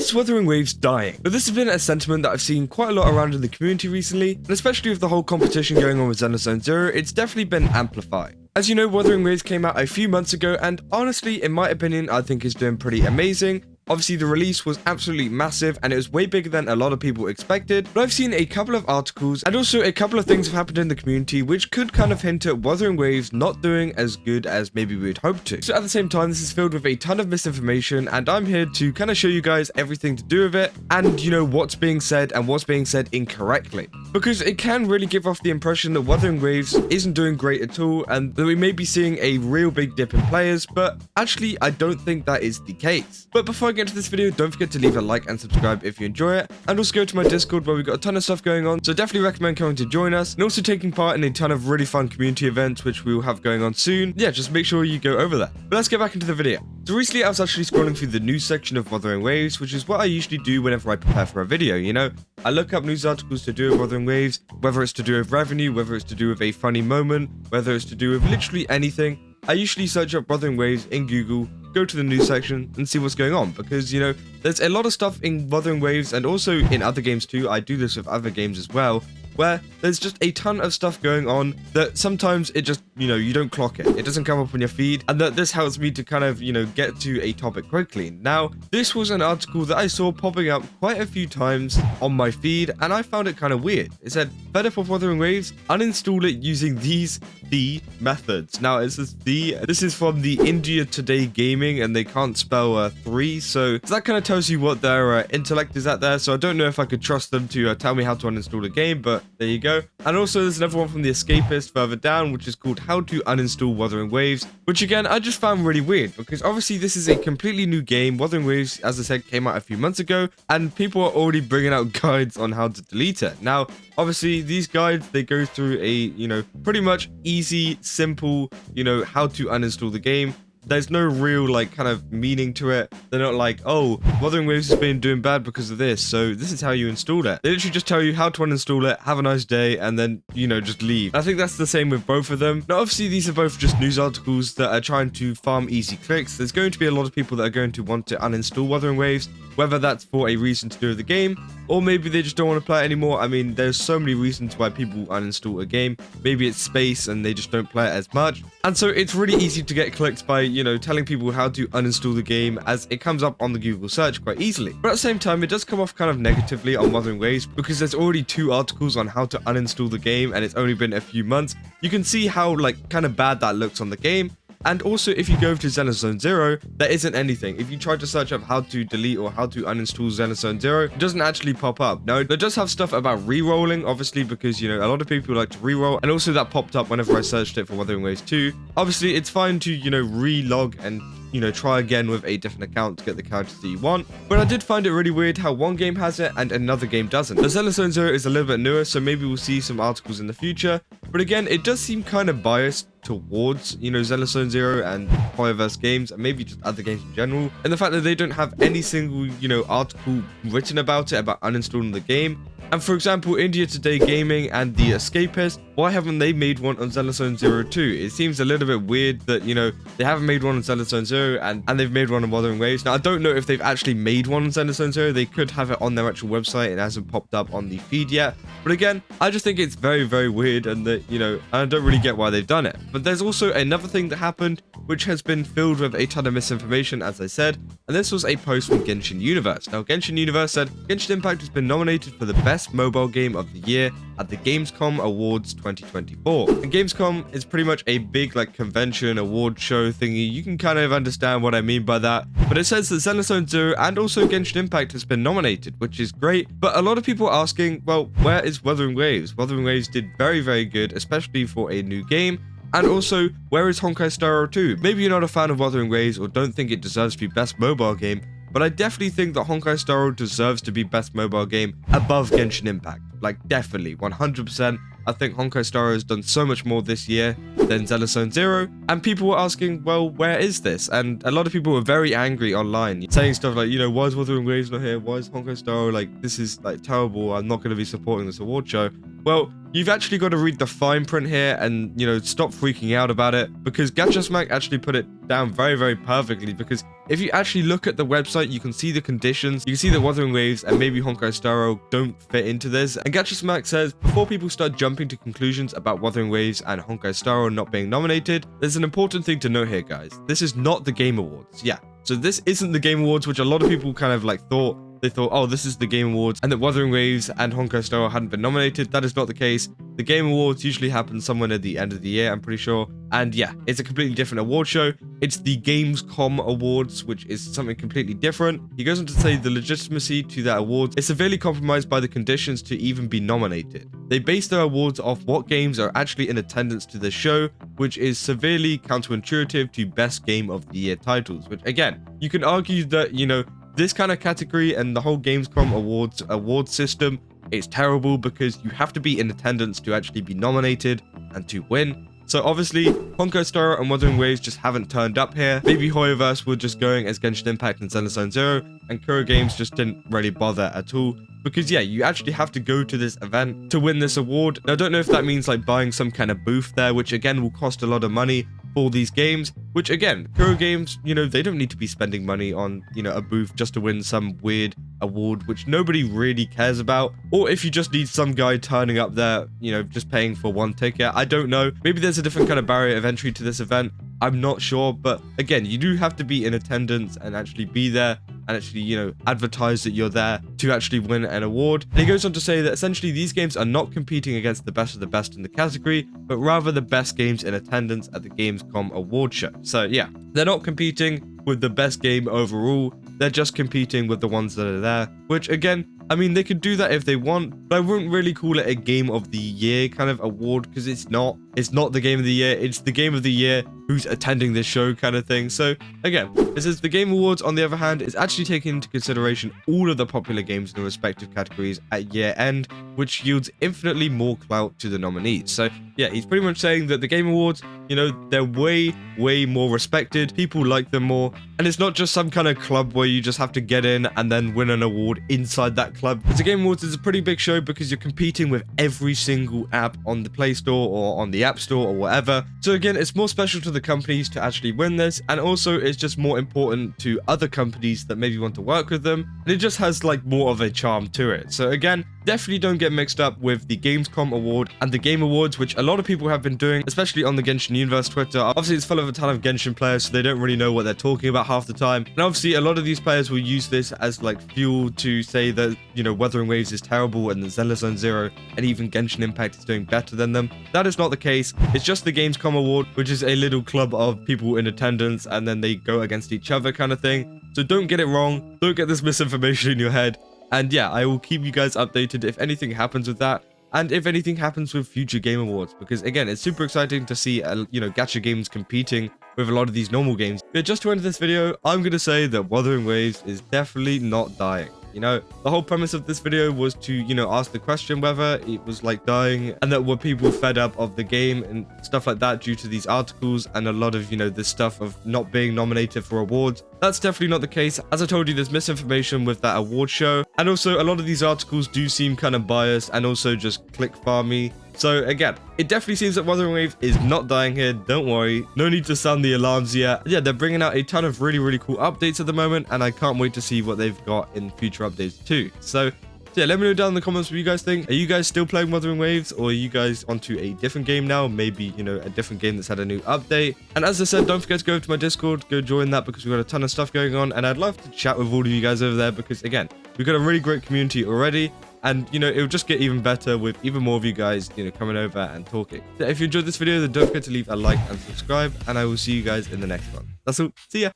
is Wuthering Waves dying? But this has been a sentiment that I've seen quite a lot around in the community recently, and especially with the whole competition going on with Zenless Zone Zero, it's definitely been amplified. As you know, Wuthering Waves came out a few months ago, and honestly, in my opinion, I think it's doing pretty amazing. Obviously, the release was absolutely massive and it was way bigger than a lot of people expected, but I've seen a couple of articles and also a couple of things have happened in the community which could kind of hint at Wuthering Waves not doing as good as maybe we'd hope to. So at the same time, this is filled with a ton of misinformation and I'm here to kind of show you guys everything to do with it and, you know, what's being said and what's being said incorrectly. Because it can really give off the impression that Wuthering Waves isn't doing great at all and that we may be seeing a real big dip in players, but actually I don't think that is the case. But before I get into this video, don't forget to leave a like and subscribe if you enjoy it, and also go to my Discord where we've got a ton of stuff going on, so definitely recommend coming to join us, and also taking part in a ton of really fun community events which we will have going on soon. Yeah, just make sure you go over there. But let's get back into the video. So recently I was actually scrolling through the news section of Wuthering Waves, which is what I usually do whenever I prepare for a video, you know? I look up news articles to do with Wuthering Waves, whether it's to do with revenue, whether it's to do with a funny moment, whether it's to do with literally anything. I usually search up Wuthering Waves in Google, go to the news section and see what's going on, because, you know, there's a lot of stuff in Wuthering Waves and also in other games too. I do this with other games as well, where there's just a ton of stuff going on that sometimes it just, you know, you don't clock it. It doesn't come up on your feed, and that this helps me to kind of, you know, get to a topic quickly. Now, this was an article that I saw popping up quite a few times on my feed, and I found it kind of weird. It said, fed up of Wuthering Waves, uninstall it using these methods. Now, it says this is from the India Today Gaming, and they can't spell 3, so that kind of tells you what their intellect is at there, so I don't know if I could trust them to tell me how to uninstall a game, but there you go. And also there's another one from the Escapist further down, which is called How to Uninstall Wuthering Waves, which again I just found really weird, because obviously this is a completely new game. Wuthering Waves, as I said, came out a few months ago, and people are already bringing out guides on how to delete it. Now, obviously these guides, they go through a, you know, pretty much easy, simple, you know, how to uninstall the game. There's no real, like, kind of meaning to it. They're not like, oh, Wuthering Waves has been doing bad because of this, so this is how you install it. They literally just tell you how to uninstall it, have a nice day, and then, you know, just leave. I think that's the same with both of them. Now, obviously, these are both just news articles that are trying to farm easy clicks. There's going to be a lot of people that are going to want to uninstall Wuthering Waves, whether that's for a reason to do with the game, or maybe they just don't want to play it anymore. I mean, there's so many reasons why people uninstall a game. Maybe it's space and they just don't play it as much. And so it's really easy to get clicks by, you know, telling people how to uninstall the game, as it comes up on the Google search quite easily. But at the same time, it does come off kind of negatively on Wuthering Waves, because there's already 2 articles on how to uninstall the game and it's only been a few months. You can see how, like, kind of bad that looks on the game. And also, if you go to Zenless Zone Zero, there isn't anything. If you try to search up how to delete or how to uninstall Zenless Zone Zero, it doesn't actually pop up. Now, it does have stuff about re-rolling, obviously, because, you know, a lot of people like to re-roll, and also that popped up whenever I searched it for Wuthering Waves 2. Obviously, it's fine to, you know, re-log and, you know, try again with a different account to get the characters that you want. But I did find it really weird how one game has it and another game doesn't. The Zenless Zone Zero is a little bit newer, so maybe we'll see some articles in the future. But again, it does seem kind of biased towards, you know, Zenless Zone Zero and Hoyoverse games, and maybe just other games in general. And the fact that they don't have any single, you know, article written about it, about uninstalling the game. And for example, India Today Gaming and the Escapist, why haven't they made one on Zenless Zone Zero too? It seems a little bit weird that, you know, they haven't made one on Zenless Zone Zero and they've made one on Wuthering Waves. Now, I don't know if they've actually made one on Zenless Zone Zero. They could have it on their actual website. It hasn't popped up on the feed yet. But again, I just think it's very, very weird, and that, you know, I don't really get why they've done it. But there's also another thing that happened, which has been filled with a ton of misinformation, as I said, and this was a post from Genshin Universe. Now, Genshin Universe said, Genshin Impact has been nominated for the best mobile game of the year at the Gamescom Awards 2024. And Gamescom is pretty much a big, like, convention award show thingy. You can kind of understand what I mean by that. But it says that Zenless Zone Zero and also Genshin Impact has been nominated, which is great. But a lot of people are asking, well, where is Wuthering Waves? Wuthering Waves did very, very good, especially for a new game. And also, where is Honkai Star Rail 2? Maybe you're not a fan of Wuthering Waves or don't think it deserves to be best mobile game, but I definitely think that Honkai Star Rail deserves to be best mobile game above Genshin Impact. Like, definitely, 100%. I think Honkai Star Rail has done so much more this year than Zenless Zone Zero, and people were asking, well, where is this? And a lot of people were very angry online, saying stuff like, you know, why is Wuthering Waves not here? Why is Honkai Star Rail, like, this is, like, terrible, I'm not going to be supporting this award show. Well, you've actually got to read the fine print here and, stop freaking out about it, because Gacha Smack actually put it down very, very perfectly. Because if you actually look at the website, you can see the conditions. You can see that Wuthering Waves and maybe Honkai Star Rail don't fit into this. And Gacha Smack says, before people start jumping to conclusions about Wuthering Waves and Honkai Star Rail not being nominated, there's an important thing to note here, guys. This is not the Game Awards. Yeah, so this isn't the Game Awards, which a lot of people kind of like thought. They thought, oh, this is the Game Awards, and that Wuthering Waves and Honkai Star Rail hadn't been nominated. That is not the case. The Game Awards usually happen somewhere at the end of the year, I'm pretty sure. And yeah, it's a completely different award show. It's the Gamescom Awards, which is something completely different. He goes on to say the legitimacy to that award is severely compromised by the conditions to even be nominated. They base their awards off what games are actually in attendance to the show, which is severely counterintuitive to best game of the year titles, which again, you can argue that, this kind of category and the whole Gamescom award system is terrible because you have to be in attendance to actually be nominated and to win. So obviously, Honkai Star Rail and Wuthering Waves just haven't turned up here. Maybe Hoyoverse were just going as Genshin Impact and Zenless Zone Zero, and Kuro Games just didn't really bother at all. Because yeah, you actually have to go to this event to win this award. Now, I don't know if that means like buying some kind of booth there, which again will cost a lot of money for these games, which again, Kuro Games, they don't need to be spending money on, a booth just to win some weird award, which nobody really cares about. Or if you just need some guy turning up there, just paying for one ticket. I don't know. Maybe there's a different kind of barrier of entry to this event. I'm not sure. But again, you do have to be in attendance and actually be there and actually, advertise that you're there to actually win an award. And he goes on to say that essentially these games are not competing against the best of the best in the category, but rather the best games in attendance at the Gamescom award show. So yeah, they're not competing with the best game overall. They're just competing with the ones that are there, which again, I mean, they could do that if they want, but I wouldn't really call it a game of the year kind of award, because it's not the game of the year. It's the game of the year who's attending this show kind of thing. So again, it says the Game Awards, on the other hand, is actually taking into consideration all of the popular games in the respective categories at year end, which yields infinitely more clout to the nominees. So yeah, he's pretty much saying that the Game Awards, they're way more respected. People like them more. And it's not just some kind of club where you just have to get in and then win an award inside that club. Because the Game Awards is a pretty big show because you're competing with every single app on the Play Store or on the App Store or whatever. So again, it's more special to the companies to actually win this. And also it's just more important to other companies that maybe want to work with them. And it just has like more of a charm to it. So again, definitely don't get mixed up with the Gamescom Award and the Game Awards, which a lot of people have been doing, especially on the Genshin Universe Twitter. Obviously, it's full of a ton of Genshin players, so they don't really know what they're talking about half the time. And obviously, a lot of these players will use this as like fuel to say that, Wuthering Waves is terrible and the Zenless Zone Zero and even Genshin Impact is doing better than them. That is not the case. It's just the Gamescom Award, which is a little club of people in attendance and then they go against each other kind of thing. So don't get it wrong. Don't get this misinformation in your head. And yeah, I will keep you guys updated if anything happens with that, and if anything happens with future Game Awards, because again, it's super exciting to see, gacha games competing with a lot of these normal games. But just to end this video, I'm going to say that Wuthering Waves is definitely not dying. The whole premise of this video was to, ask the question whether it was like dying and that were people fed up of the game and stuff like that due to these articles and a lot of, this stuff of not being nominated for awards. That's definitely not the case. As I told you, there's misinformation with that award show. And also a lot of these articles do seem kind of biased and also just click farmy. So again, it definitely seems that Wuthering Waves is not dying here. Don't worry. No need to sound the alarms yet. Yeah, they're bringing out a ton of really cool updates at the moment, and I can't wait to see what they've got in future updates too. So yeah, let me know down in the comments what you guys think. Are you guys still playing Wuthering Waves, or are you guys onto a different game now? Maybe, a different game that's had a new update. And as I said, don't forget to go over to my Discord, go join that because we've got a ton of stuff going on, and I'd love to chat with all of you guys over there because again, we've got a really great community already. And, it'll just get even better with even more of you guys, coming over and talking. So if you enjoyed this video, then don't forget to leave a like and subscribe. And I will see you guys in the next one. That's all. See ya.